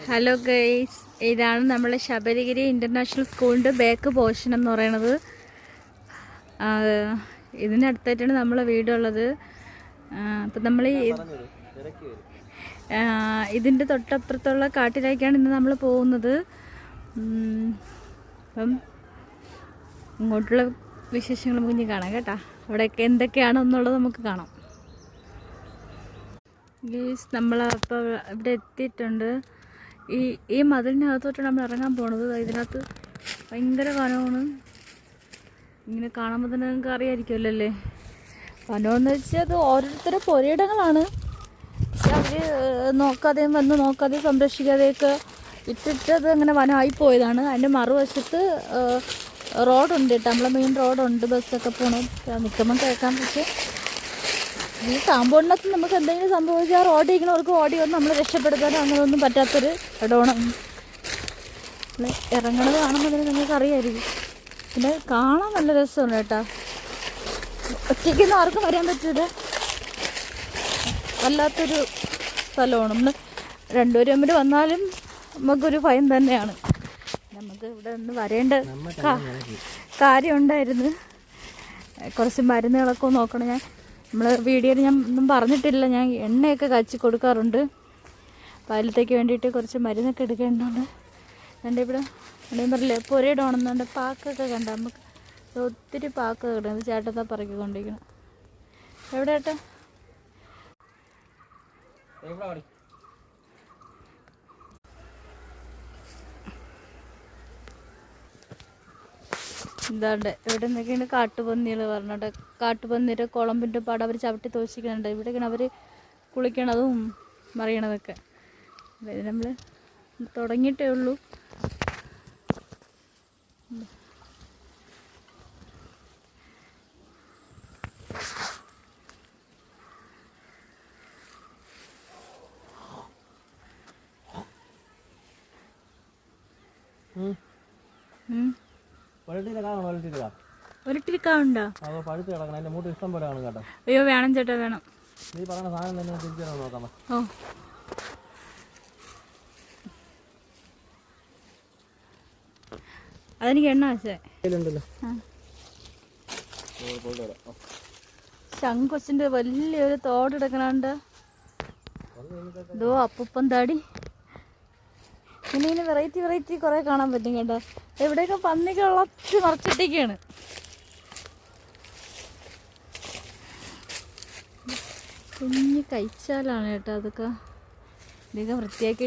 Hello guys, ഇതാണ് നമ്മളെ Sabarigiri international സ്കൂളിൻ്റെ ബാക്ക് പോർഷൻ എന്ന് പറയുന്നത്. ഇതിനടുത്തായിട്ടാണ് നമ്മളെ വീടുള്ളത്. അപ്പം നമ്മൾ ഇതിൻ്റെ തൊട്ടപ്പുറത്തുള്ള കാട്ടിലേക്കാണ് ഇന്ന് നമ്മൾ പോകുന്നത്. അപ്പം ഇങ്ങോട്ടുള്ള വിശേഷങ്ങൾ നമുക്ക് ഇനി കാണാം കേട്ടോ. അവിടെയൊക്കെ എന്തൊക്കെയാണെന്നുള്ളത് നമുക്ക് കാണാം. ഗൈസ്, നമ്മളപ്പോൾ ഇവിടെ എത്തിയിട്ടുണ്ട്. ഈ മതിലിനകത്തോട്ട് നമ്മൾ ഇറങ്ങാൻ പോണത്. ഇതിനകത്ത് ഭയങ്കര വനമാണ്. ഇങ്ങനെ കാണുമ്പോൾ തന്നെ നിങ്ങൾക്ക് അറിയാമായിരിക്കുമല്ലോ അല്ലേ. വനമെന്ന് വെച്ചാൽ അത് ഓരോരുത്തരുടെ പുരയിടങ്ങളാണ്. പക്ഷെ അവർ നോക്കാതെയും സംരക്ഷിക്കാതെയൊക്കെ ഇട്ടിട്ട് അത് അങ്ങനെ വനമായി പോയതാണ്. അതിൻ്റെ മറുവശത്ത് റോഡുണ്ട് കേട്ടോ. നമ്മളെ മെയിൻ റോഡുണ്ട്, ബസ്സൊക്കെ പോകണം. നിൽക്കുമ്പം കേൾക്കാം. പക്ഷേ ഈ കാമ്പൗണ്ടിനകത്ത് നമുക്ക് എന്തെങ്കിലും സംഭവിച്ചാൽ റോഡ് ഇരിക്കുന്നവർക്ക് ഓടി വന്ന് നമ്മൾ രക്ഷപ്പെടുത്താനോ അങ്ങനെയൊന്നും പറ്റാത്തൊരു ഇടമാണ്. നമ്മൾ ഇറങ്ങണത് കാണുമ്പോൾ തന്നെ നിങ്ങൾക്ക് അറിയാമായിരിക്കും. പിന്നെ കാണാൻ നല്ല രസമാണ് കേട്ടോ. ഒറ്റയ്ക്കൊന്നും ആർക്കും വരാൻ പറ്റില്ല. വല്ലാത്തൊരു സ്ഥലമാണ്. നമ്മൾ രണ്ടുപേരും തമ്മിൽ വന്നാലും നമുക്കൊരു ഭയം തന്നെയാണ്. നമുക്ക് ഇവിടെ ഒന്ന് വരേണ്ട കാര്യമുണ്ടായിരുന്നു. കുറച്ച് മരുന്നുകളൊക്കെ നോക്കണം. നമ്മൾ വീഡിയോയിൽ ഞാൻ ഒന്നും പറഞ്ഞിട്ടില്ല. ഞാൻ എണ്ണയൊക്കെ കാച്ചി കൊടുക്കാറുണ്ട്. പാലത്തേക്ക് വേണ്ടിയിട്ട് കുറച്ച് മരുന്നൊക്കെ എടുക്കേണ്ടതുണ്ട്. എൻ്റെ ഇവിടെ എവിടെയും പറയില്ലേ പുരയിടമാണെന്നുണ്ട്. പാക്കൊക്കെ കണ്ട നമുക്ക് ഒത്തിരി പാക്കൊക്കെ കിട്ടുന്നത്. ചേട്ടത്താ പറക്കിക്കൊണ്ടിരിക്കണം. എവിടെ ഏട്ടാ? എന്താണ്ട് ഇവിടെ എന്തൊക്കെയാണ് കാട്ടുപന്നികൾ പറഞ്ഞിട്ട്. കാട്ടുപന്നിയുടെ കുളമ്പിൻ്റെ പാട് അവർ ചവിട്ടി തോഷിക്കുന്നുണ്ട്. ഇവിടെയൊക്കെയാണ് അവർ കുളിക്കണതും മറിയണതൊക്കെ. ഇത് നമ്മൾ തുടങ്ങിയിട്ടേ ഉള്ളൂ. ഒരിട്ടിരിക്കാവുണ്ടോ? അയ്യോ വേണം ചേട്ടാ, വേണം. ഓ, അതെനിക്ക് എണ്ണ ആശേ. ശങ്കൊച്ചിന്റെ വലിയൊരു തോടെടുക്കണുണ്ട്. ഇതോ അപ്പൂപ്പൻ താടി. ഇങ്ങനെ വെറൈറ്റി കുറെ കാണാൻ പറ്റും കേട്ടോ. എവിടെയൊക്കെ പന്നിക്ക് ഉളച്ച് മറച്ചിട്ടേക്കാണ്. കുഞ്ഞ് കഴിച്ചാലാണ് കേട്ടോ അതൊക്കെ. ഇതൊക്കെ വൃത്തിയാക്കി